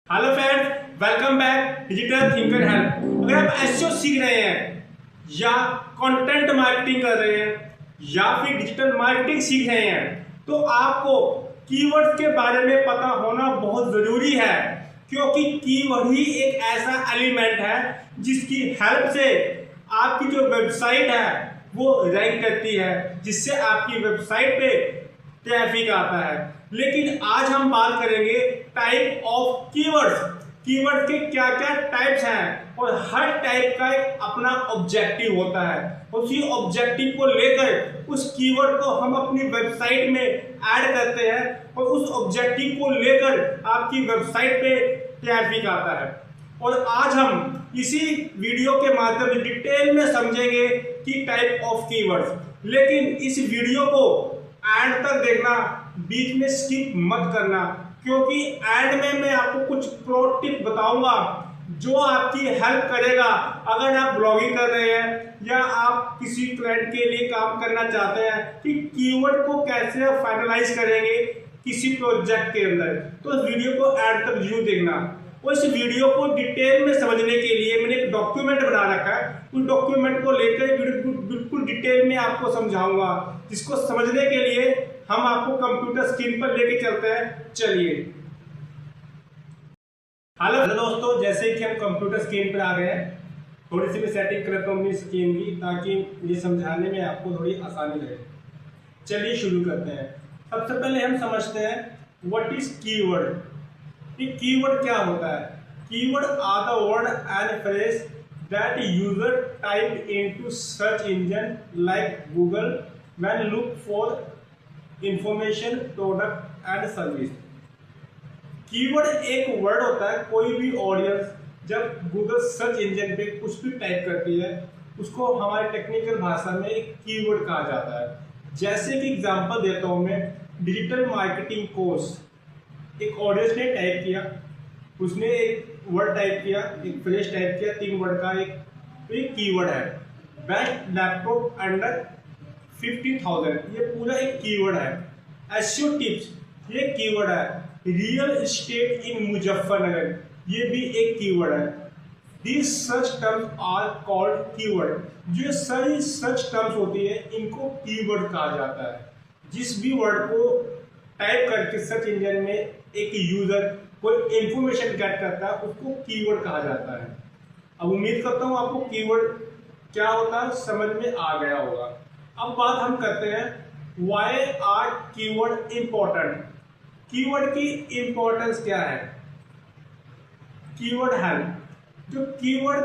Hello friends, welcome back digital thinker help. अगर आप SEO सीख रहे हैं या कंटेंट मार्केटिंग कर रहे हैं या फिर डिजिटल मार्केटिंग सीख रहे हैं तो आपको कीवर्ड्स के बारे में पता होना बहुत ज़रूरी है, क्योंकि कीवर्ड ही एक ऐसा एलिमेंट है जिसकी हेल्प से आपकी जो वेबसाइट है वो रैंक करती है, जिससे आपकी वेबसाइट पे ट्रैफिक आता है। लेकिन आज हम बात करेंगे टाइप ऑफ कीवर्ड्स। कीवर्ड के क्या क्या टाइप्स हैं और हर टाइप का एक अपना ऑब्जेक्टिव होता है। उसी ऑब्जेक्टिव को लेकर उस कीवर्ड को हम अपनी वेबसाइट में ऐड करते हैं और उस ऑब्जेक्टिव को लेकर आपकी वेबसाइट पे ट्रैफिक आता है। और आज हम इसी वीडियो के माध्यम से डिटेल में समझेंगे कि टाइप ऑफ कीवर्ड्स। लेकिन इस वीडियो को एंड तक देखना, बीच में स्किप मत करना, क्योंकि एंड में मैं आपको कुछ प्रो टिप बताऊंगा जो आपकी हेल्प करेगा। अगर आप ब्लॉगिंग कर रहे हैं या आप किसी क्लाइंट के लिए काम करना चाहते हैं कि कीवर्ड को कैसे आप फाइनलाइज करेंगे किसी प्रोजेक्ट के अंदर, तो इस वीडियो को एंड तक जरूर देखना। और इस वीडियो को डिटेल में समझने के लिए मैंने एक डॉक्यूमेंट बना रखा है। उस डॉक्यूमेंट को लेकर बिल्कुल डिटेल में आपको समझाऊंगा, जिसको समझने के लिए हम आपको कंप्यूटर स्क्रीन पर लेके चलते हैं। चलिए। हेलो दोस्तों, जैसे कि हम कंप्यूटर स्क्रीन पर आ गए हैं, थोड़ी सी मैं सेटिंग करता हूँ अपनी स्क्रीन की, ताकि ये समझाने में आपको थोड़ी आसानी रहे। चलिए शुरू करते हैं। सबसे पहले हम समझते हैं व्हाट इज कीवर्ड। ये कीवर्ड क्या होता है? Keyword are the word and phrase that user type into search engine like Google when look for information, product and service. Keyword एक वर्ड होता है, कोई भी ऑडियंस जब गूगल सर्च इंजन पे कुछ भी टाइप करती है उसको हमारी टेक्निकल भाषा में एक कीवर्ड कहा जाता है। जैसे कि एग्जांपल देता हूं मैं, डिजिटल मार्केटिंग कोर्स। एक ऑडियंस ने टाइप किया, उसने एक वर्ड टाइप किया, एक फ्रेज टाइप किया, 3 वर्ड का एक कीवर्ड है। बेस्ट लैपटॉप अंडर 50,000, ये पूरा एक कीवर्ड है। एसईओ टिप्स, ये कीवर्ड है। रियल एस्टेट इन मुजफ्फरनगर, ये भी एक कीवर्ड है। These such terms are called keyword। जो सारी सर्च टर्म्स होती है इनको कीवर्ड कहा जाता है। जिस भी वर्ड को टाइप करके सर्च इंजन में एक यूजर कोई इंफॉर्मेशन गेट करता है उसको कीवर्ड कहा जाता है। अब उम्मीद करता हूं आपको कीवर्ड क्या होता है समझ में आ गया होगा। अब बात हम करते हैं why are keyword important. Keyword की इंपॉर्टेंस क्या है? Keyword help. जो कीवर्ड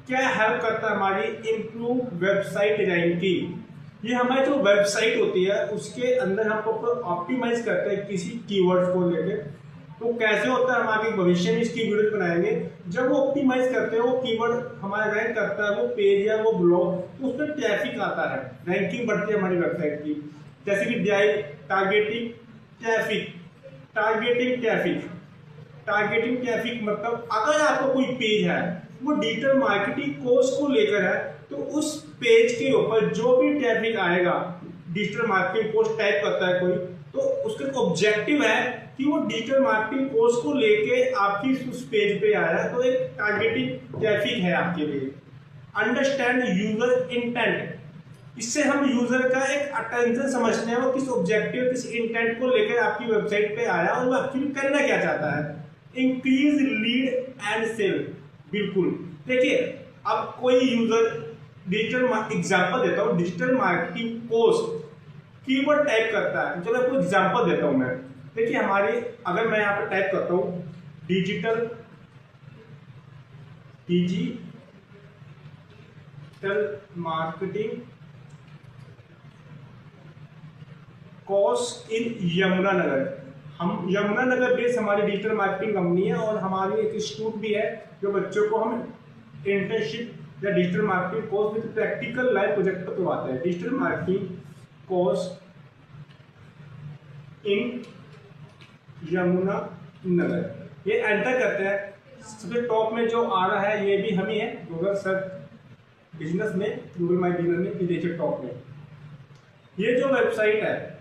क्या हेल्प करता है हमारी इंप्रूव वेबसाइट रैंकिंग। ये हमारी जो वेबसाइट होती है उसके अंदर हम ऑप्टिमाइज करते हैं किसी कीवर्ड को लेके। तो कैसे होता है, हम आगे भविष्य में इसकी वीडियो बनाएंगे। जब वो ऑप्टिमाइज करते हैं, वो कीवर्ड हमारा रैंक करता है, वो पेज या वो ब्लॉग, तो उस पर ट्रैफिक आता है, रैंकिंग बढ़ती है हमारी वेबसाइट की। जैसे कि टारगेटिंग ट्रैफिक। टारगेटिंग ट्रैफिक मतलब अगर आपका कोई पेज है वो डिजिटल मार्केटिंग कोर्स को लेकर है, तो उस पेज के ऊपर जो भी ट्रैफिक आएगा, डिजिटल मार्केटिंग कोर्स टाइप करता है कोई, तो उसका ऑब्जेक्टिव है कि वो डिजिटल मार्केटिंग कोर्स को लेके आपकी उस पेज पे आया, तो एक टारगेटिंग ट्रैफिक है आपके लिए। Understand user intent. इससे हम यूजर का एक अटेंशन समझते हैं, वो किस ऑब्जेक्टिव किस इंटेंट को लेकर आपकी वेबसाइट पे आया और वो एक्चुअली करना क्या चाहता है। Increase lead and sale. बिल्कुल, देखिए अब कोई यूजर डिजिटल एग्जांपल देता हूँ, digital marketing course keyword type करता है। चलो आपको एग्जांपल देता हूँ मैं। देखिए हमारी, अगर मैं यहाँ पे टाइप करता हूँ डिजिटल मार्केटिंग कोर्स इन यमुनानगर। हम यमुनानगर बेस्ड हमारी डिजिटल मार्केटिंग कंपनी है और हमारी एक इंस्टीट्यूट भी है जो बच्चों को हम इंटर्नशिप या digital marketing course with practical live project पर करवाते हैं। डिजिटल मार्केटिंग कोर्स इन यमुनानगर, ये एंटर करते हैं। सबसे टॉप में जो आ रहा है ये भी हम ही है, गूगल सर्च बिजनेस में, गूगल माई बिजनेस में, ये देखिए टॉप में। ये जो वेबसाइट है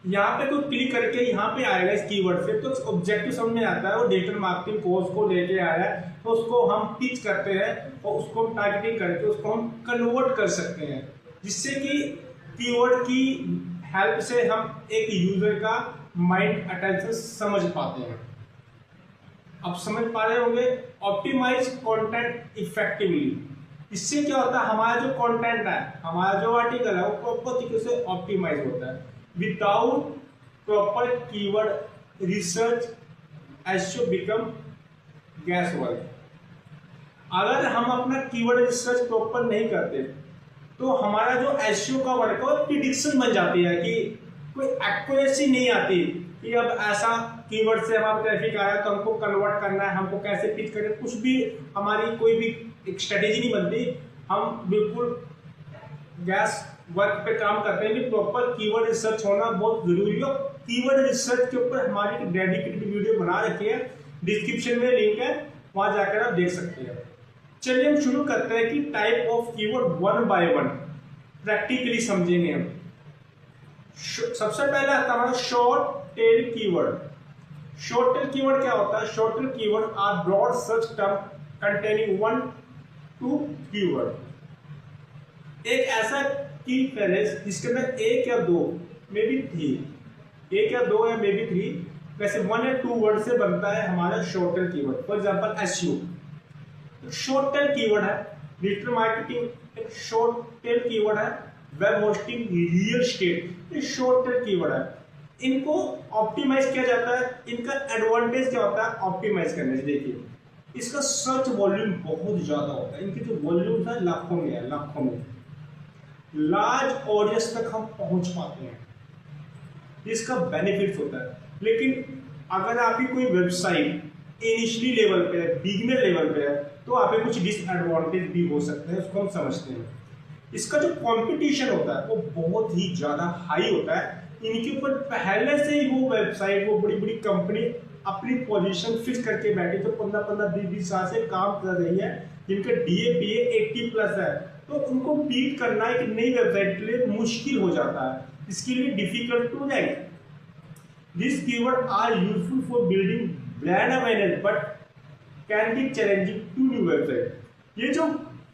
यहाँ पे कोई क्लिक करके यहाँ पे आएगा इस कीवर्ड से, तो ऑब्जेक्टिव समझ में आता है वो डिजिटल मार्केटिंग कोर्स को लेके आया है, तो उसको हम पिच करते हैं और उसको हम टारगेटिंग करके उसको हम कन्वर्ट कर सकते हैं, जिससे कि कीवर्ड की हेल्प से हम एक यूजर का माइंड अटेंशन समझ पाते हैं। अब समझ पा रहे होंगे। ऑप्टिमाइज कंटेंट इफेक्टिवली, इससे क्या होता है हमारा जो कंटेंट है, हमारा जो आर्टिकल है वो प्रॉपर तरीके से ऑप्टिमाइज होता है। Without proper keyword research SEO become gas work. अगर हम अपना कीवर्ड रिसर्च प्रॉपर नहीं करते तो हमारा जो एसईओ का वर्क है वो प्रिडिक्शन बन जाती है कि कोई एक्यूरेसी नहीं आती कि अब ऐसा कीवर्ड से हमारा ट्रैफिक आया तो हमको कन्वर्ट करना है, हमको कैसे पिच करें, कुछ भी हमारी कोई भी एक स्ट्रेटेजी नहीं बनती। हम बिल्कुल गैस वर्क पे काम करते हैं कि प्रॉपर कीवर्ड रिसर्च होना बहुत जरूरी है। कीवर्ड रिसर्च के ऊपर हमारी एक डेडिकेटेड वीडियो बना रखी है, डिस्क्रिप्शन में लिंक है, वहां जाकर आप देख सकते हैं। चलिए हम शुरू करते हैं कि type of keyword one by one practically समझेंगे हम। सबसे पहले आता है हमारा short tail keyword. Short tail keyword क्या होता है? Short tail keyword are broad search term containing 1 to keyword. एक ऐसा की फ्रेज जिसके अंदर एक या दो मे बी थ्री, एक या दो या मे बी थ्री, वैसे 1 या 2 वर्ड से बनता है हमारा short tail keyword. For example SEO short tail keyword है, डिजिटल मार्केटिंग एक शॉर्ट टेल कीवर्ड है, वेब होस्टिंग, रियल एस्टेट ये शॉर्ट टेल कीवर्ड है। इनको ऑप्टिमाइज किया जाता है। इनका एडवांटेज क्या होता है ऑप्टिमाइज करने से? देखिए इसका सर्च वॉल्यूम बहुत ज्यादा होता है, इनकी जो वॉल्यूम है लाखों में है, लाखों में। लार्ज ऑडियंस तक हम पहुंच पाते हैं, इसका बेनिफिट होता है। लेकिन अगर आपकी कोई वेबसाइट इनिशियली लेवल पे है, बिगिनर लेवल पे है, तो आपके कुछ डिसएडवांटेज भी हो सकते हैं, उसको हम समझते हैं। इसका जो कंपटीशन होता है वो बहुत ही ज्यादा हाई होता है। इनके ऊपर पहले से ही वो वेबसाइट, वो बड़ी बड़ी कंपनी अपनी पोजीशन फिक्स करके बैठी, जो 15-15, 20-20 साल से काम कर रही है, जिनका DAPA 80+ है, तो उनको बीट करना एक नई वेबसाइट के लिए मुश्किल हो जाता है। इसके लिए difficult to rank. This keyword are useful for building brand awareness but can be challenging to new website. ये जो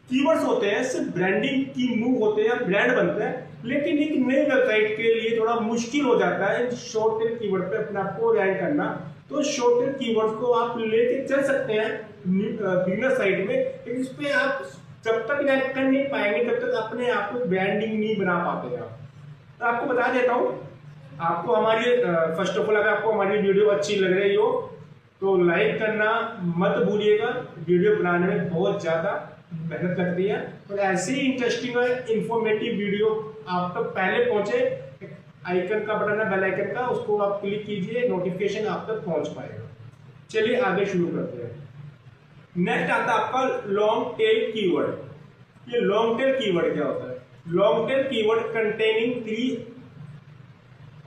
कीवर्ड्स होते हैं सिर्फ ब्रांडिंग की मूव होते हैं, ब्रांड बनते हैं, लेकिन एक नई वेबसाइट के लिए थोड़ा मुश्किल हो जाता है शॉर्ट टेल कीवर्ड पे अपने आप को रैंक करना। तो शॉर्ट टेल कीवर्ड को आप लेके चल सकते हैं बिगिनर साइट में, लेकिन इस पे आप जब तक रैंक कर नहीं पाएंगे तब तक अपने आप को ब्रांडिंग नहीं बना पाते आप। तो आपको बता देता हूँ, आपको हमारी फर्स्ट ऑफ ऑल अगर आपको हमारी वीडियो अच्छी लग रही हो तो लाइक करना मत भूलिएगा। वीडियो बनाने में बहुत ज्यादा मेहनत लगती है, और ऐसी इंटरेस्टिंग और इंफॉर्मेटिव वीडियो आप तक पहले पहुंचे, आइकन का बटन है बेल आइकन का, उसको आप क्लिक कीजिए, नोटिफिकेशन आप तक पहुंच पाएगा। चलिए आगे शुरू करते हैं। नेक्स्ट आता है आपका लॉन्ग टेल कीवर्ड। ये लॉन्ग टेल कीवर्ड क्या होता है? लॉन्ग टेल कीवर्ड कंटेनिंग 3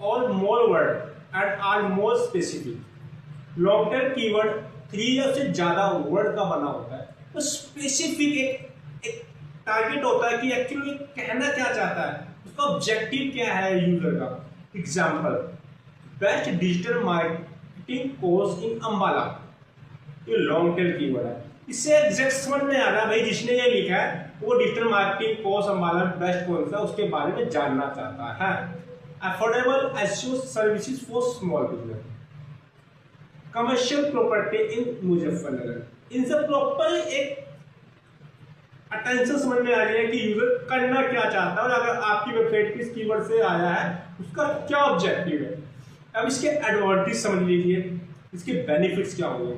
और more word and are more specific. Long tail keyword 3 या उससे ज्यादा वर्ड का बना होता है, तो स्पेसिफिक एक टारगेट होता है कि एक्चुअली कहना क्या चाहता है, उसका ऑब्जेक्टिव क्या है यूजर का। Example, best digital marketing course इन अंबाला, ये लॉन्ग टेल कीवर्ड है। इससे एग्जैक्ट समझ में आ रहा है भाई जिसने ये लिखा है वो digital marketing course Ambala best कौन सा उसके बारे में जानना चाहता है। Affordable SEO services for small business, commercial property in Muzaffarnagar, इनसे प्रॉपर एक अटेंशन समझ में आ रही है कि यूजर करना क्या चाहता है, और अगर आपकी वेबसाइट किस कीवर्ड से आया है उसका क्या ऑब्जेक्टिव है। अब इसके एडवांटेज समझ लीजिए, इसके बेनिफिट्स क्या होंगे।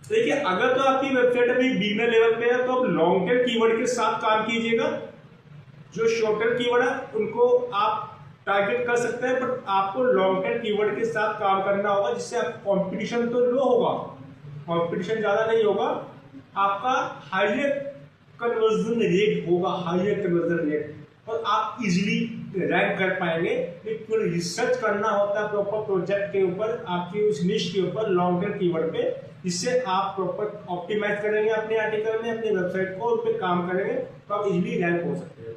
देखिए अगर तो आपकी वेबसाइट अभी बिगिनर लेवल पे है तो आप लॉन्ग टेल कीवर्ड के साथ काम कीजिएगा। जो शॉर्ट टेल कीवर्ड है उनको आप टारगेट कर सकते हैं, बट आपको लॉन्ग टेल कीवर्ड के साथ काम करना होगा, जिससे आप कंपटीशन तो लो होगा, कंपटीशन ज्यादा नहीं होगा, आपका हायर कन्वर्जन रेट होगा, हायर कन्वर्जन रेट, और आप इजीली रैंक कर पाएंगे। लेकिन रिसर्च करना होता है प्रॉपर प्रोजेक्ट के ऊपर, आपकी उस निश के ऊपर, लॉन्ग टेल कीवर्ड पे, जिससे आप प्रॉपर ऑप्टिमाइज करेंगे अपने आर्टिकल में, अपनी वेबसाइट को, उस पर काम करेंगे तो आप इजीली रैंक हो सकते हैं।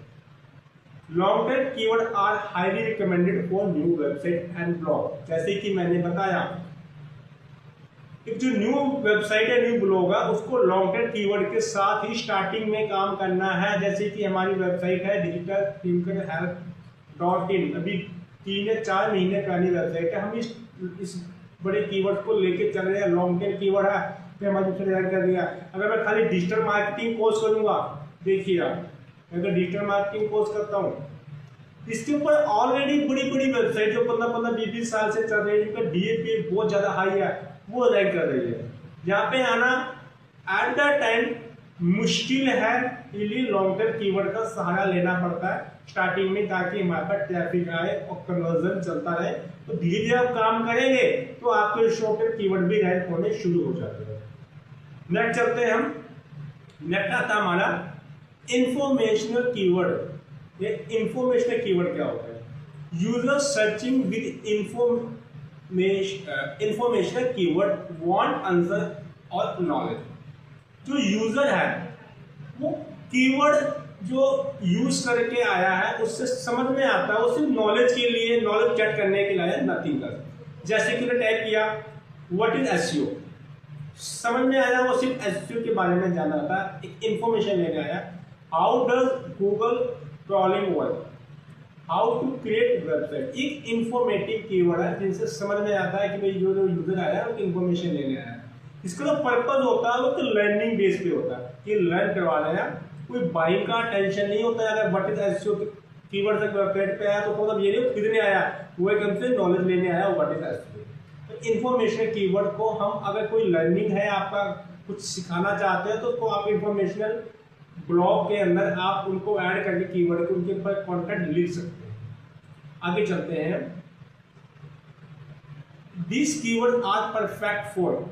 Long tail keyword are highly recommended for new website and blog. जैसे कि मैंने बताया, एक जो न्यू वेबसाइट है, न्यू ब्लॉग है, उसको लॉन्ग टेल कीवर्ड के साथ ही स्टार्टिंग में काम करना है। जैसे कि हमारी वेबसाइट है digitalthinkerhelp.in, अभी 3 या 4 महीने पुरानी वेबसाइट है। हम इस बड़े कीवर्ड को लेके चल रहे हैं, लॉन्ग टेल कीवर्ड है, फिर हमारी वेबसाइट कर दिया। अगर मैं खाली डिजिटल मार्केटिंग कोर्स करूंगा, देखिए अगर डिजिटल मार्केटिंग कोर्स करता हूँ, इसके ऊपर ऑलरेडी बड़ी बड़ी वेबसाइट जो 15-20 साल से चल रही है, जिनका DAP बहुत ज्यादा हाई है, वो रैंक कर रही है। यहाँ पे आना एट द टाइम मुश्किल है, इसलिए लॉन्ग टर्म कीवर्ड का सहारा लेना पड़ता है स्टार्टिंग में, ताकि हमारे पास ट्रैफिक आए और कन्वर्जन चलता रहे। तो धीरे धीरे आप काम करेंगे तो आपके शॉर्ट टर्म कीवर्ड भी रैंक होने शुरू हो जाते हैं। नेक्स्ट चलते हैं हम। नेक्स्ट आता हमारा इंफॉर्मेशनल कीवर्ड। ये इंफॉर्मेशनल कीवर्ड क्या होता है? User searching with informational keyword want answer और नॉलेज। जो यूजर है वो कीवर्ड जो यूज करके आया है उससे समझ में आता है, वो सिर्फ नॉलेज के लिए, नॉलेज गेट करने के लिए नथिंग कर। जैसे कि टाइप किया व्हाट इज एसईओ, समझ में आया वो सिर्फ एसईओ के बारे में जाना था, एक इंफॉर्मेशन लेने आया। How does Google crawling work, how to create website, एक इंफॉर्मेटिव कीवर्ड है जिनसे समझ में आता है कि भाई जो यूजर आया है वो इंफॉर्मेशन लेने आया है। इसका जो पर्पज होता है वो तो लर्निंग बेस पे होता है कि लर्न करवा रहे हैं, कोई बाइंग का टेंशन नहीं होता है। अगर व्हाट इज एसईओ कीवर्ड तक वेबसाइट पे आया तो मतलब ये नहीं खरीदने आया, वो एक हमसे नॉलेज लेने आया व्हाट इज एसईओ। तो इंफॉर्मेशनल कीवर्ड को हम, अगर कोई लर्निंग है आपका, कुछ सिखाना चाहते हैं, तो उसको आप इंफॉर्मेशनल ब्लॉग के अंदर आप उनको ऐड करके कीवर्ड को उनके ऊपर कंटेंट लिख सकते हैं। आगे चलते हैं। This keyword are perfect for,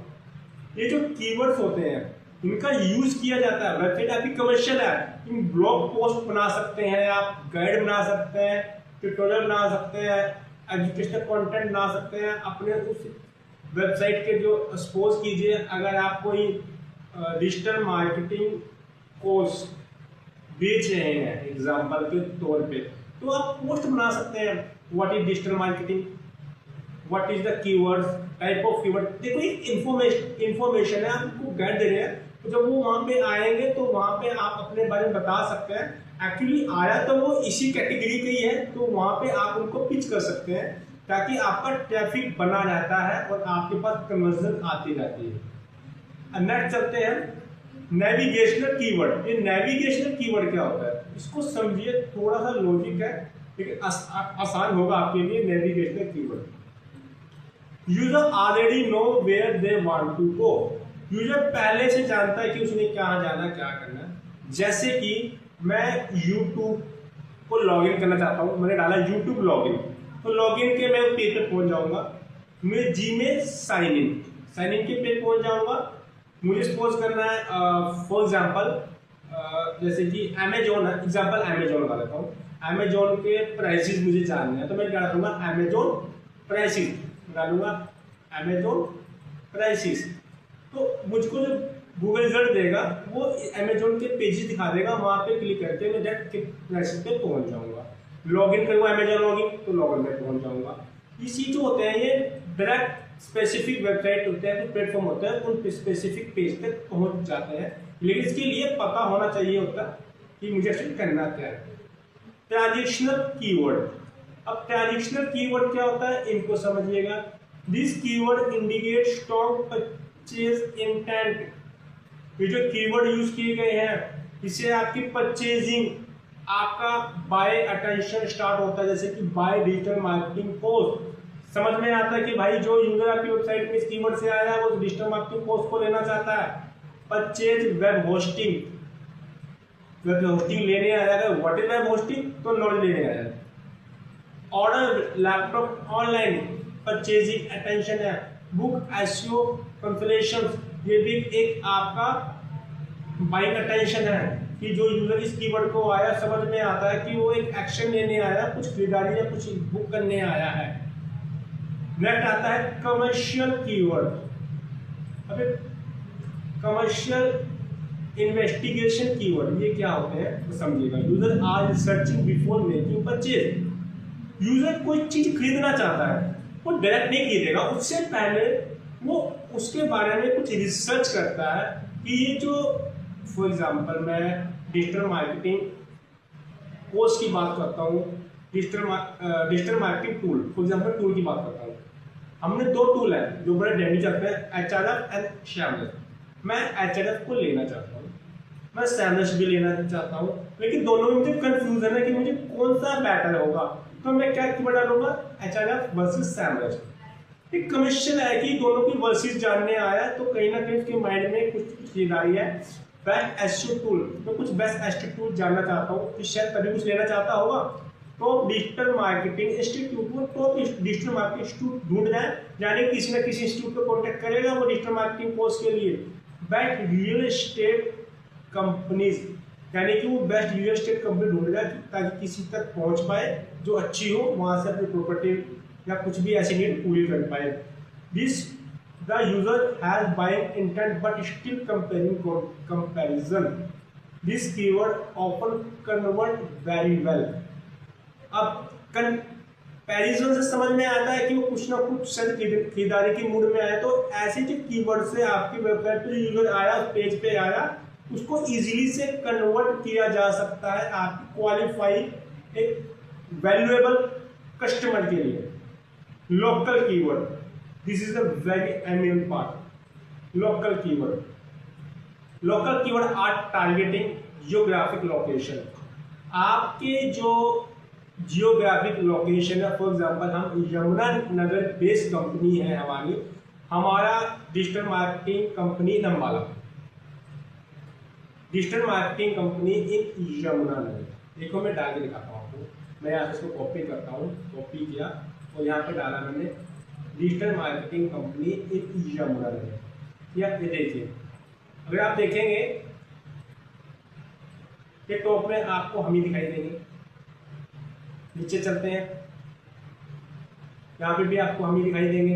ये जो कीवर्ड्स होते हैं इनका यूज किया जाता है। वेबसाइट आपकी कमर्शियल है, इन ब्लॉग पोस्ट बना सकते हैं, आप गाइड बना सकते हैं, ट्यूटोरियल बना सकते हैं, एजुकेशनल कंटेंट बना सकते हैं अपने उस वेबसाइट के। जो सपोज कीजिए अगर आप कोई डिजिटल मार्केटिंग कोर्स बेच रहे हैं एग्जांपल के तौर पे, तो आप पोस्ट बना सकते हैं what is digital marketing, what is the keywords, type of keyword. देखो एक इंफॉर्मेशन है, आपको गाइड दे रहे हैं, तो जब वो वहां पे आएंगे तो वहां पे आप अपने बारे में बता सकते हैं। एक्चुअली आया तो वो इसी कैटेगरी का ही है, तो वहां पे आप उनको पिच कर सकते हैं ताकि आपका ट्रैफिक बना रहता है और आपके पास कन्वर्जन आती रहती है। नेक्स्ट चलते हैं नेविगेशनल कीवर्ड। ये नेविगेशनल कीवर्ड क्या होता है इसको समझिए, थोड़ा सा लॉजिक है लेकिन आसान होगा आपके लिए। Navigational keyword, user already know where they want to go, user पहले से जानता है कि उसने कहाँ जाना, क्या करना है। जैसे कि मैं YouTube को लॉगिन करना चाहता हूँ, मैंने डाला YouTube लॉगिन, तो लॉगिन के मैं पेज पे पहुंच जाऊंगा। मैं Gmail साइन इन के पेज पहुंच जाऊंगा। मुझे सपोज करना है फॉर एग्जांपल जैसे कि Amazon है, एग्जांपल Amazon का लेता हूँ। Amazon के प्राइसेस मुझे जानने हैं, तो मैं क्या डालूंगा Amazon प्राइसेस, डालूंगा Amazon प्राइसेस। तो मुझको जो गूगल रिजल्ट देगा वो Amazon के पेजेस दिखा देगा, वहां पे क्लिक करके मैं डायरेक्ट प्राइसेस पे पहुंच जाऊंगा। लॉगिन करूंगा Amazon लॉगिन, तो लॉगिन पे पहुंच जाऊंगा। इसी जो होते हैं ये डायरेक्ट स्पेसिफिक वेबसाइट होते हैं, प्लेटफॉर्म होते हैं, उन स्पेसिफिक पेज तक पहुंच जाते हैं। लेकिन इसके लिए पता होना चाहिए होता कि मुझे एक्चुअली करना क्या है। ट्रांजिशनल कीवर्ड, अब ट्रांजिशनल कीवर्ड क्या होता है इनको समझिएगा। This keyword indicate strong purchase intent. ये जो कीवर्ड यूज किए गए हैं इससे आपकी परचेजिंग, आपका बाय अटेंशन स्टार्ट होता है। जैसे कि बाय डिजिटल मार्केटिंग कोर्स, समझ में आता है कि भाई जो यूजर आपकी वेबसाइट में इस कीवर्ड से आया है वो डिजिटल मार्केटिंग कोर्स को लेना चाहता है। Purchase web hosting, web hosting लेने आया है। व्हाट इज वेब होस्टिंग, तो नॉलेज लेने आया है। Order laptop online, purchasing attention है। बुक एसईओ कंसल्टेशन, ये भी एक आपका बाइंग अटेंशन है कि जो यूजर इस कीवर्ड को आया समझ में आता है कि वो एक एक्शन लेने आया, कुछ खरीदारी या कुछ बुक करने आया है। नेक्स्ट आता है कमर्शियल कीवर्ड। अभी कमर्शियल इन्वेस्टिगेशन कीवर्ड ये क्या होते हैं तो समझिएगा। User are searching before making purchase. User कोई चीज खरीदना चाहता है, वो डायरेक्ट नहीं खरीदेगा, उससे पहले वो उसके बारे में कुछ रिसर्च करता है कि ये जो, फॉर एग्जांपल मैं डिजिटल मार्केटिंग कोर्स की बात करता हूँ, digital marketing tool, for example tool की बात करता हूँ। हमने दो टूल है जो बड़े डेली चलते हैं, HRF एंड SEMrush। मैं HRF को लेना चाहता हूँ, मैं SEMrush भी लेना चाहता हूँ, लेकिन दोनों में मुझे कंफ्यूजन है कि मुझे कौन सा बेटर होगा। तो मैं क्या कीवर्ड डालूंगा, HRF वर्सेस SEMrush। एक कमिश्न है कि दोनों की वर्सेस जानने आया तो कहीं ना कहीं उसके माइंड में कुछ चीज आ रही है। बेस्ट एसईओ टूल, मैं कुछ बेस्ट एसईओ टूल जानना चाहता हूँ कि शायद तभी कुछ लेना चाहता होगा। तो डिजिटल मार्केटिंग इंस्टीट्यूट में तो डिजिटल मार्केटिंग इंस्टीट्यूट ढूंढ रहा है, यानी किसी न किसी इंस्टीट्यूट को कॉन्टेक्ट करेगा वो डिजिटल मार्केटिंग कोर्स के लिए। बेस्ट रियल एस्टेट कंपनीज, यानी कि वो बेस्ट रियल एस्टेट कंपनी ढूंढ रहा है ताकि किसी तक पहुंच पाए जो अच्छी हो, वहां से अपनी प्रॉपर्टी या कुछ भी ऐसी नीड पूरी कर पाए। This the user has buying intent but still comparing comparison. This keyword often convert very well. अब कंपैरिजन से समझ में आता है कि वो कुछ ना कुछ शायद खरीदारी की मूड में आया, तो ऐसे जो कीवर्ड से आपकी वेबसाइट पे यूजर आया, उस पेज पे आया, उसको इजीली से कन्वर्ट किया जा सकता है आपकी क्वालिफाई एक वैल्यूएबल कस्टमर के लिए। Local keyword, this is a very eminent part. Local keyword are targeting geographic location. आपके जो जियोग्राफिक लोकेशन है, फॉर एग्जांपल हम यमुनानगर बेस्ड कंपनी है हमारा डिजिटल मार्केटिंग कंपनी नंबाला, digital marketing company in Yamunanagar. देखो मैं डाल के दिखाता हूँ आपको, मैं यहाँ से इसको कॉपी करता हूँ, कॉपी किया और यहाँ पे डाला मैंने digital marketing company in Yamunanagar. ये देखिए, अगर आप देखेंगे कि टॉप में आपको हम ही दिखाई देंगे। नीचे चलते हैं, यहाँ पे भी आपको हम ही दिखाई देंगे।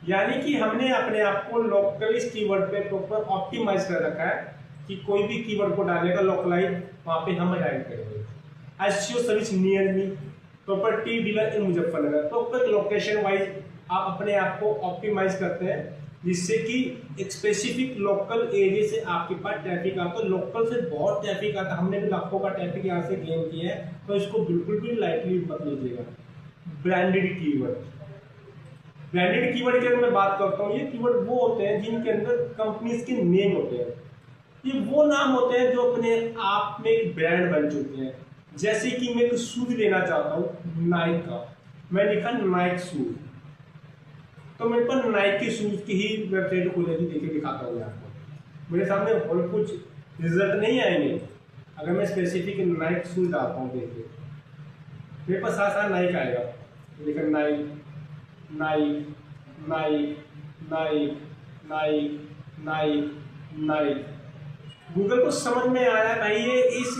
यानी कि हमने अपने आप को लोकल इस कीवर्ड पे प्रॉपर ऑप्टिमाइज कर रखा है कि कोई भी कीवर्ड को डालेगा लोकलाइज, वहां पे हम ऐड करेंगे। SEO service near me, property dealer इन मुजफ्फरनगर, प्रॉपर लोकेशन वाइज आप अपने आप को ऑप्टिमाइज करते हैं, जिससे कि एक स्पेसिफिक लोकल एरिया से आपके पास ट्रैफिक आता है। लोकल से बहुत ट्रैफिक आता है, हमने भी लाखों का ट्रैफिक यहाँ से गेन किया है, तो इसको बिल्कुल भी लाइटली मत लीजिएगा। ब्रांडेड कीवर्ड की अगर मैं बात करता हूँ, ये कीवर्ड वो होते हैं जिनके अंदर कंपनीज के नेम होते हैं। ये वो नाम होते हैं जो अपने आप में एक ब्रांड बन चुके हैं। जैसे कि मैं एक शूज लेना चाहता हूँ नाइक का, मैं लिखा नाइक शूज, तो मेरे पास नाइक के शूज की ही वेबसाइट खुलेगी। देखिए दिखाता हूँ आपको, मेरे सामने और कुछ रिजल्ट नहीं आएंगे। अगर मैं स्पेसिफिक नाइक शूज डालता हूँ, देखिए मेरे पास साथ साथ नाइक आएगा, लेकिन नाइक नाइक नाइक नाइक नाइक नाइक नाइक। गूगल को समझ में आ रहा है भाई ये इस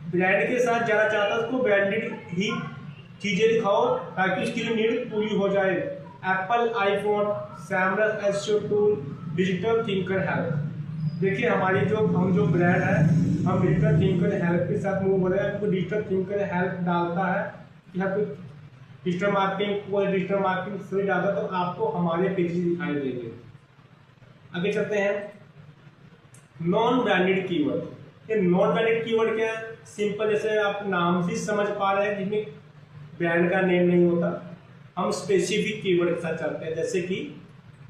ब्रांड के साथ जाना चाहता है, उसको ब्रांडेड ही चीजें दिखाओ ताकि उसकी जो नीड पूरी हो जाए। Apple, iPhone, SEMrush SEO tool, digital thinker help. देखिए हमारी हम जो ब्रांड है, हम डिजिटल थिंकर हेल्प के साथ मूव हो रहे हैं। आपको डिजिटल थिंकर हेल्प डालता है कि आपको डिजिटल मार्केटिंग से डालता तो आपको हमारे पेजेस दिखाई देंगे। आगे चलते हैं, नॉन ब्रांडेड कीवर्ड। ये नॉन ब्रांडेड कीवर्ड क्या है? सिंपल, जैसे आप नाम से समझ पा रहे हैं, जिसमें ब्रांड का नेम नहीं होता। हम स्पेसिफिक कीवर्ड के साथ चलते हैं, जैसे कि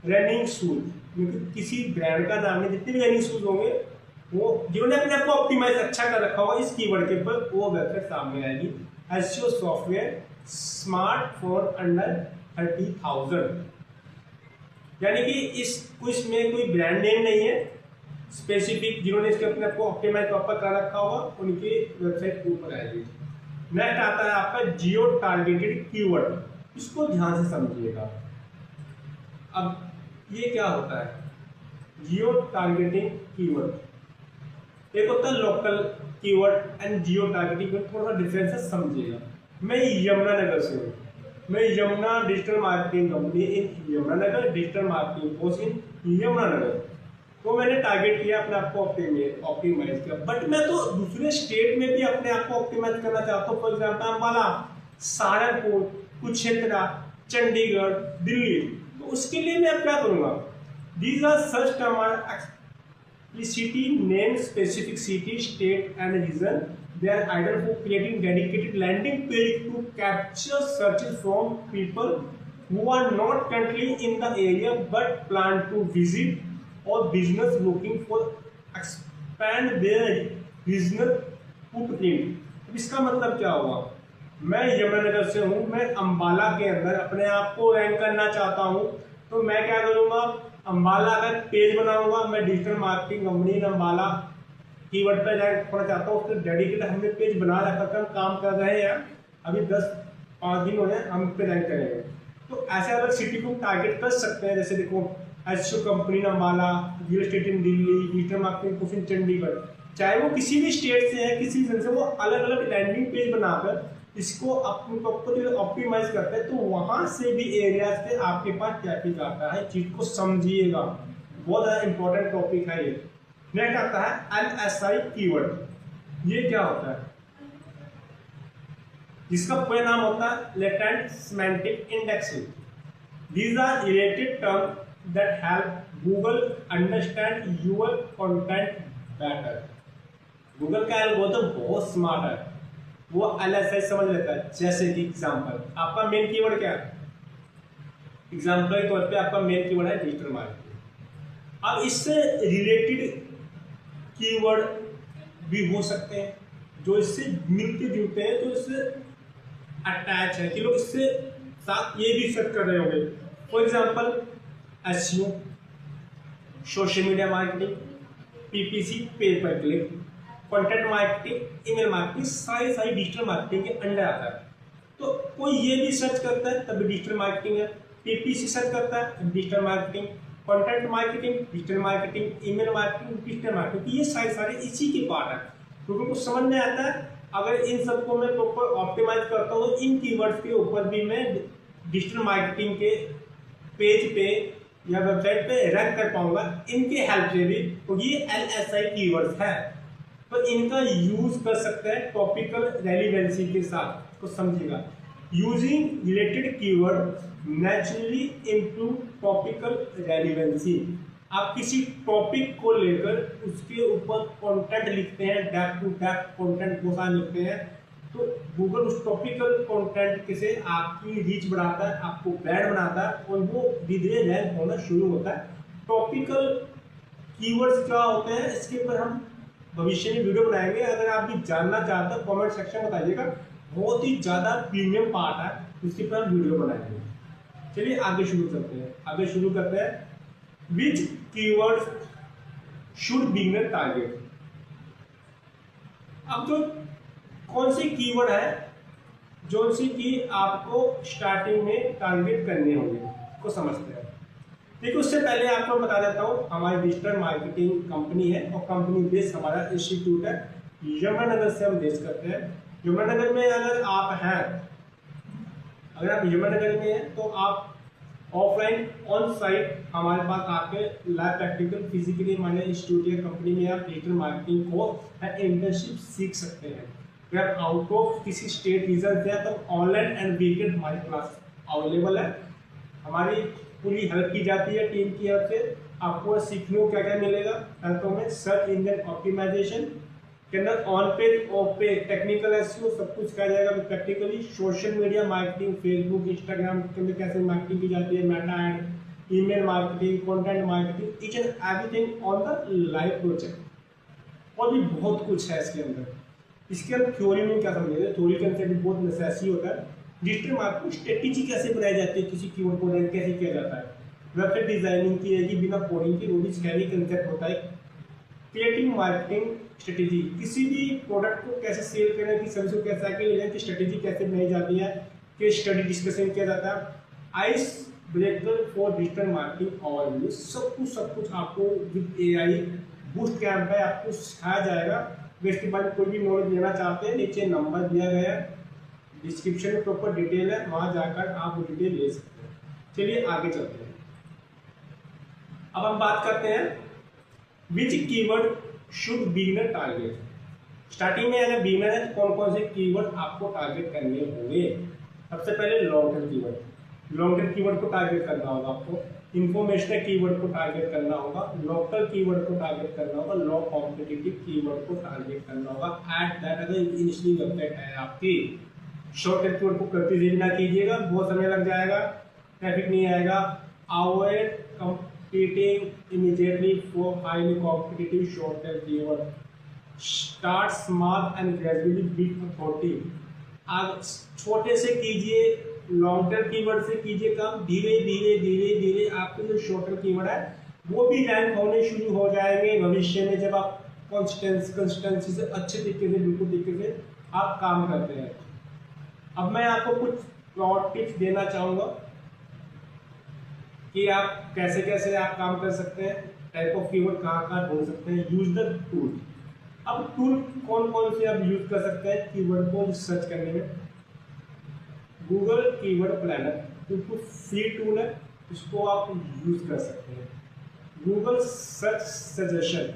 रनिंग शूज, क्योंकि किसी ब्रांड का नाम है, जितने भी रनिंग शूज होंगे वो जिन्होंने अपने आप को ऑप्टिमाइज अच्छा कर रखा होगा इस कीवर्ड के ऊपर, वो वेबसाइट सामने आएगी। एसईओ सॉफ्टवेयर स्मार्टफोन अंडर 30,000, यानी कि इसमें कोई ब्रांड नेम नहीं है, स्पेसिफिक जिन्होंने इसके अपने आप को ऑप्टिमाइज प्रॉपर कर रखा होगा उनकी वेबसाइट ऊपर आएगी। नेक्स्ट आता है आपका जियो टारगेटेड कीवर्ड, इसको ध्यान से समझिएगा। अब ये क्या होता है? जियो टारगेटिंग कीवर्ड एक होता है local keyword and Jio targeting, थोड़ा सा डिफरेंस है, समझिएगा। मैं यमुनानगर से हूँ, मैं Yamuna digital marketing company in Yamunanagar digital marketing course इन यमुनानगर, तो मैंने टारगेट किया अपने आप को ऑप्टिमाइज किया। बट मैं तो दूसरे स्टेट में भी अपने आप को ऑप्टिमाइज करना चाहता हूँ। For example Ambala, Saharanpur, Kurukshetra, Chandigarh, Delhi. तो उसके लिए मैं अब क्या करूँगा, these are such term explicitly name specific city, state and region. They are ideal for creating dedicated landing page to capture searches from people who are not currently in the area but plan to visit, or business looking for expand their regional footprint. अब इसका मतलब क्या होगा, मैं यमुनानगर से हूँ, मैं अम्बाला के अंदर अपने आप को रैंक करना चाहता हूँ, तो मैं क्या करूँगा, अम्बाला अगर पेज बनाऊंगा, मैं digital marketing company Ambala keyword पे रैंक होना चाहता हूँ, उसके डेडिकेटेड हमने पेज बना रखा था, हम काम कर रहे हैं, अभी 10-5 दिन हो गए हम पे रैंक करेंगे। तो ऐसे अलग सिटी को टारगेट कर सकते हैं, जैसे देखो SEO company Ambala, real estate in Delhi, digital marketing course in Chandigarh, चाहे वो किसी भी स्टेट से है, किसी रीजन से, वो अलग अलग लैंडिंग पेज बनाकर इसको ऑप्टिमाइज करते हैं। तो वहां से भी एरिया से आपके पास ट्रैफिक आता है, चीज को समझिएगा, बहुत ज्यादा इंपॉर्टेंट टॉपिक है ये। नेक्स्ट आता है LSI कीवर्ड। ये क्या होता है, जिसका पूरा नाम होता है latent semantic indexing. These are related term that help Google understand your content better. Google का एल्गोरिथम बहुत स्मार्ट है, वो LSI समझ लेता है। जैसे कि एग्जांपल, आपका मेन कीवर्ड क्या है, एग्जांपल के तौर पे आपका मेन कीवर्ड है डिजिटल मार्केटिंग। अब इससे रिलेटेड कीवर्ड भी हो सकते हैं जो इससे मिलते जुलते हैं, तो इससे अटैच है कि लोग इससे साथ ये भी सर्च कर रहे होंगे। For example SEO, social media marketing, PPC, पे पर click, content marketing, email marketing, सारी डिजिटल मार्केटिंग के अंडर आता है। तो कोई ये भी सर्च करता है तभी डिजिटल मार्केटिंग है, PPC सर्च करता है digital marketing, content marketing digital marketing, email marketing digital marketing, ये सारे इसी के पार्ट है। क्योंकि कुछ समझ में आता है, अगर इन सबको मैं प्रॉपर ऑप्टिमाइज करता हूँ, इन कीवर्ड्स के ऊपर भी मैं डिजिटल मार्केटिंग के पेज पे या वेबसाइट पे रैंक कर पाऊंगा इनके हेल्प से भी। तो ये LSI कीवर्ड्स है, तो इनका यूज कर सकते हैं टॉपिकल रेलिवेंसी के साथ। तो समझिएगा, using related keyword naturally improve topical relevancy. आप किसी टॉपिक को लेकर उसके ऊपर कंटेंट लिखते हैं, डेप्थ टू डेप्थ कंटेंट बहुत सारा लिखते हैं, तो गूगल उस टॉपिकल कंटेंट से आपकी रीच बढ़ाता है, आपको ब्रांड बनाता है, और वो धीरे धीरे रैंक होना शुरू होता है। टॉपिकल कीवर्ड्स क्या होते हैं, इसके ऊपर हम भविष्य में वीडियो बनाएंगे। अगर आप भी जानना चाहते हो कमेंट सेक्शन में बताइएगा, बहुत ही ज़्यादा प्रीमियम पार्ट है, इसके ऊपर हम वीडियो बनाएंगे। चलिए आगे शुरू करते हैं। विच कीवर्ड्स शुड बिगिनर टारगेट। अब जो कौन सी कीवर्ड है जो सी की आपको स्टार्टिंग में टारगेट करने होंगे, को समझते हैं। देखिए उससे पहले आपको बता देता हूँ, हमारी डिजिटल मार्केटिंग कंपनी है और कंपनी बेस हमारा इंस्टीट्यूट है यमुनानगर से हम बेस करते हैं। यमुनानगर में अगर आप यमुनानगर में हैं तो आप ऑफलाइन ऑन साइट हमारे पास आके लाइव प्रैक्टिकल फिजिकली हमारे इंस्टीट्यूट या कंपनी में आप डिजिटल मार्केटिंग कोर्स या इंटर्नशिप सीख सकते हैं। अगर आप आउट ऑफ किसी स्टेट रीजन से हैं तो ऑनलाइन एंड वीकेंड हमारी क्लास अवेलेबल है। हमारी पूरी हेल्प की जाती है टीम की हेल्प से। आपको सीखने को क्या क्या मिलेगा, तो में सर्च इंजन ऑप्टिमाइजेशन के अंदर on page off page technical SEO सब कुछ किया जाएगा practically. Social media marketing, Facebook Instagram के अंदर कैसे मार्केटिंग की जाती है, Meta ad, email marketing, content marketing, each and everything on the live project. और भी बहुत कुछ है इसके अंदर। इसके अंदर थ्योरी में क्या समझिए, थ्योरी कंसेप्ट भी बहुत नेसेसरी होता है। डिजिटल मार्केटिंग स्ट्रेटेजी कैसे बनाई जाती है, किसी कीवर्ड को रैंक कैसे किया जाता है, वेबसाइट डिजाइनिंग की है कि बिना कोडिंग के, वो भी स्कैनिंग कंसेप्ट होता है। क्रिएटिव मार्केटिंग स्ट्रेटेजी, किसी भी प्रोडक्ट को कैसे सेल करना, की सर्विस को कैसे आगे ले जाए की स्ट्रेटेजी कैसे बनाई जाती है, केस स्टडी डिस्कशन किया जाता है। Ice breaker for digital marketing overview, सब कुछ आपको विद AI बूस्ट कैंप है आपको सिखाया जाएगा। इसके बाद कोई भी नॉलेज लेना चाहते हैं, नीचे नंबर दिया गया है, डिस्क्रिप्शन में प्रॉपर डिटेल है, वहां जाकर आप वो डिटेल ले सकते हैं। चलिए आगे चलते हैं। अब हम बात करते हैं which keyword should beginner target. Starting में अगर बिगिनर है तो कौन कौन से कीवर्ड आपको टारगेट करने होंगे। सबसे पहले long term keyword, long term keyword को टारगेट करना होगा आपको। इंफॉर्मेशनल कीवर्ड को टारगेट करना होगा, लोकल कीवर्ड को टारगेट करना होगा, लो कॉम्पिटिटिव कीवर्ड को टारगेट करना होगा। एट दैट अगर इनिशियली वेबसाइट है आपकी, शॉर्ट टर्म कीवर्ड को करते हुए ना कीजिएगा, बहुत समय लग जाएगा, ट्रैफिक नहीं आएगा। Avoid competing immediately for highly competitive short-term keyword. Start small and gradually build authority. आप छोटे से कीजिए, लॉन्ग टर्म कीवर्ड से कीजिए काम, धीरे धीरे धीरे धीरे आपके जो शॉर्ट टर्म कीवर्ड है वो भी रैंक होने शुरू हो जाएंगे भविष्य में, जब आप कंसिस्टेंसी से अच्छे तरीके से बिल्कुल तरीके से आप काम करते हैं। अब मैं आपको कुछ और टिप्स देना चाहूँगा कि आप कैसे कैसे आप काम कर सकते हैं, टाइप ऑफ कीवर्ड कहाँ कहाँ ढूंढ सकते हैं। Use the tool. अब टूल कौन कौन से आप यूज कर सकते हैं कीवर्ड को सर्च करने में। गूगल कीवर्ड प्लानर बिल्कुल फ्री टूल है, इसको आप यूज कर सकते हैं। गूगल सर्च सजेशन,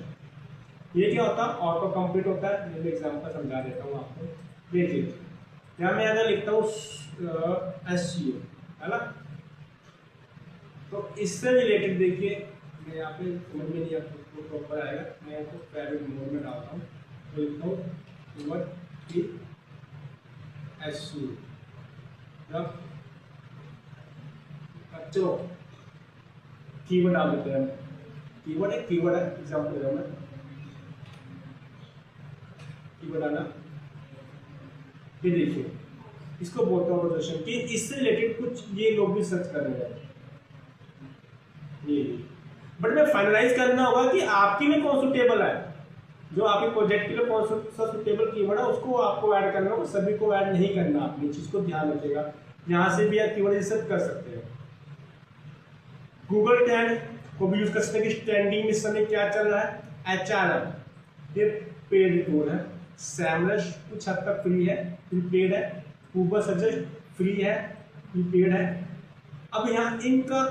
ये क्या होता है, ऑटो कंप्लीट होता है। मैं एग्जांपल समझा देता हूँ आपको। देखिए यहाँ मैं अगर लिखता हूँ SEO, है ना, तो इससे रिलेटेड देखिए, मैं यहाँ पे समझ में नहीं आपको प्रॉपर आएगा, मैं आपको प्राइवेट मोड में डालता हूँ, तो लिखता हूँ कीवर्ड की SEO। चलो कीवर्ड डाल देते हैं, कीवर्ड है एग्जाम्पल दे रहा हूँ मैं, कीवर्ड आना, ये देखिए इसको बोलता हूँ प्रदर्शन कि इससे रिलेटेड कुछ ये लोग भी सर्च कर रहे हैं। बट मैं फाइनलाइज करना होगा कि आपके लिए कौन सुटेबल है, जो आपके प्रोजेक्ट के लिए कौन सा सुटेबल कीवर्ड है उसको आपको ऐड करना होगा, सभी को ऐड नहीं करना। आप ये चीज को ध्यान रखिएगा, यहाँ से भी आप कीवर्ड रिसर्च कर सकते हैं। गूगल ट्रेंड को भी यूज कर सकते हैं कि ट्रेंडिंग इस समय क्या चल रहा है। HRM ये पेड टूल है। सैमरश कुछ हद तक फ्री है, पेड है। गूगल सजेस्ट फ्री है, पेड है। अब यहाँ इनका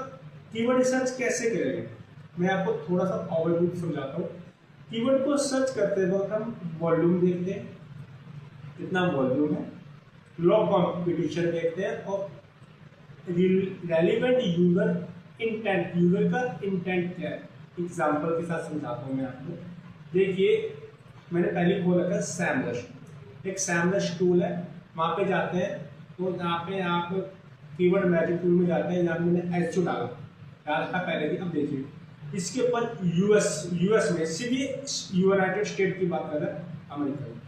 कीवर्ड रिसर्च कैसे करेंगे, मैं आपको थोड़ा सा ओवरव्यू समझाता हूँ। कीवर्ड को सर्च करते वक्त हम वॉल्यूम देखते हैं, कितना वॉल्यूम है, लो कॉम्पिटिशन देखते हैं, और रेलिवेंट यूजर इंटेंट, यूजर का इंटेंट क्या है। एग्जाम्पल के साथ समझाता हूँ मैं आपको। देखिए मैंने पहले खोला था सैमरश, एक सैमरश टूल है, वहाँ पे जाते हैं तो यहाँ पे आप कीवर्ड मैजिक टूल में जाते हैं, यहाँ मैंने SEO डाला था पहले भी। अब देखिए इसके ऊपर यूएस में सिर्फ यूनाइटेड स्टेट की बात कर रहे हैं, अमेरिका में,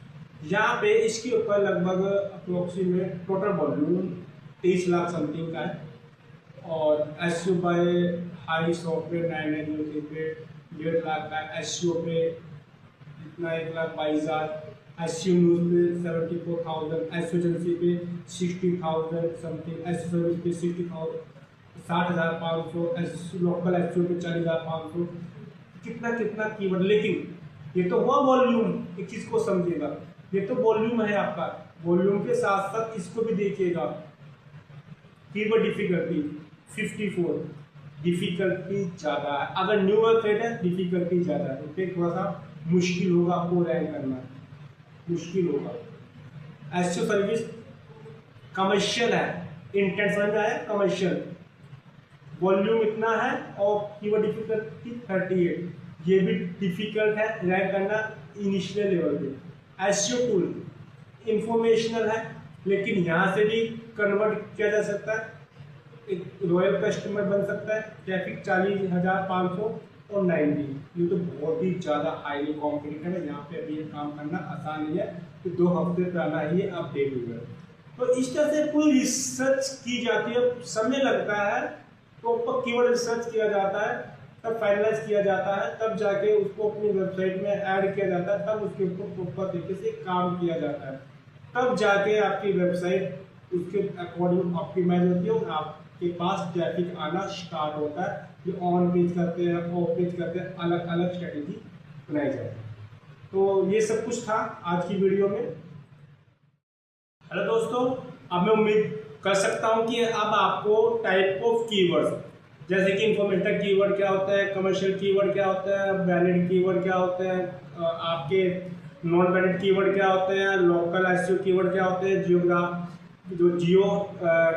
यहाँ पे इसके ऊपर लगभग approximate total volume 30 lakh something का है, और SEO बाय हाई सॉफ्टवेयर 990 पे 1.5 लाख का, SEO पे इतना 1,22,000, SEO न्यूज पे 74,000, SEO एजेंसी पे 60,000 समथिंग, SEO सर्विस पे 60,000, 60,500, लोकल SEO पे 40,500, कितना कितना कीवर्ड। लेकिन ये तो हुआ वॉल्यूम, एक चीज को समझिएगा, ये तो वॉल्यूम है आपका, वॉल्यूम के साथ साथ इसको भी देखिएगा। कीवर्ड डिफिकल्टी 54, डिफिकल्टी ज्यादा है। अगर न्यू वेबसाइट है डिफिकल्टी ज्यादा है, तो थोड़ा सा मुश्किल होगा आपको रैंक करना, मुश्किल होगा। SEO सर्विस कमर्शियल है, इंटेंट समझ में आया, कमर्शियल, वॉल्यूम इतना है और कीवर्ड डिफिकल्टी 38, ये भी डिफिकल्ट है रैंक करना इनिशियल लेवल पे। SEO टूल इंफॉर्मेशनल है, लेकिन यहाँ से भी कन्वर्ट किया जा सकता है, एक रॉयल कस्टमर बन सकता है। ट्रैफिक 40,500 और 90, ये तो बहुत ही ज़्यादा हाईली कॉम्पिटिटिव है, यहाँ पे अभी ये काम करना आसान नहीं है, तो 2 हफ्ते पे आना ही है आप देख लीजिए। तो इस तरह से पूरी रिसर्च की जाती है, समय लगता है, प्रॉपर कीवर्ड रिसर्च किया जाता है, तब फाइनलाइज किया जाता है, तब जाके उसको अपनी वेबसाइट में ऐड किया जाता है, तब उसके ऊपर प्रॉपर तरीके से काम किया जाता है, तब जाके आपकी वेबसाइट उसके अकॉर्डिंग ऑप्टिमाइज होती है और आपके पास ट्रैफिक आना स्टार्ट होता है। जो ऑन पेज करते हैं, ऑफ पेज करते हैं, अलग अलग स्ट्रेटेजी बनाई जाती है। तो ये सब कुछ था आज की वीडियो में। हेलो दोस्तों, अब मैं उम्मीद कर सकता हूं कि अब आपको टाइप ऑफ कीवर्ड्स, जैसे कि इंफॉर्मेटिव कीवर्ड क्या होता है, कमर्शियल कीवर्ड क्या होता है, वैलिड कीवर्ड क्या होते हैं, आपके नॉन वैलिड कीवर्ड क्या होते हैं, लोकल एसईओ कीवर्ड क्या होते हैं, जियो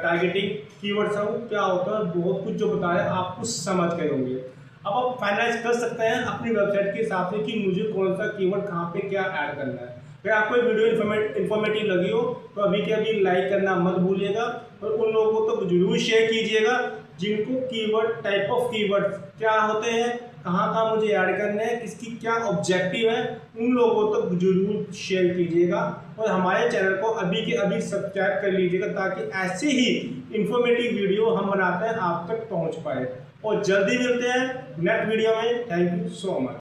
टारगेटिंग कीवर्ड्स है वो क्या होता है, बहुत कुछ जो बताया आप कुछ समझ गए होंगे। अब आप फाइनलाइज कर सकते हैं अपनी वेबसाइट के हिसाब से कि मुझे कौन सा कीवर्ड कहाँ पे क्या ऐड करना है। अगर आपको ये वीडियो इन्फॉर्मेटिव लगी हो तो अभी के अभी लाइक करना मत भूलिएगा और उन लोगों को तो जरूर शेयर कीजिएगा जिनको कीवर्ड, टाइप ऑफ कीवर्ड क्या होते हैं, कहाँ कहाँ मुझे ऐड करने हैं, किसकी क्या ऑब्जेक्टिव है, उन लोगों को तो जरूर शेयर कीजिएगा और हमारे चैनल को अभी के अभी सब्सक्राइब कर लीजिएगा ताकि ऐसे ही इंफॉर्मेटिव वीडियो हम बनाते हैं आप तक पहुँच पाए। और जल्दी मिलते हैं नेक्स्ट वीडियो में। Thank you so much.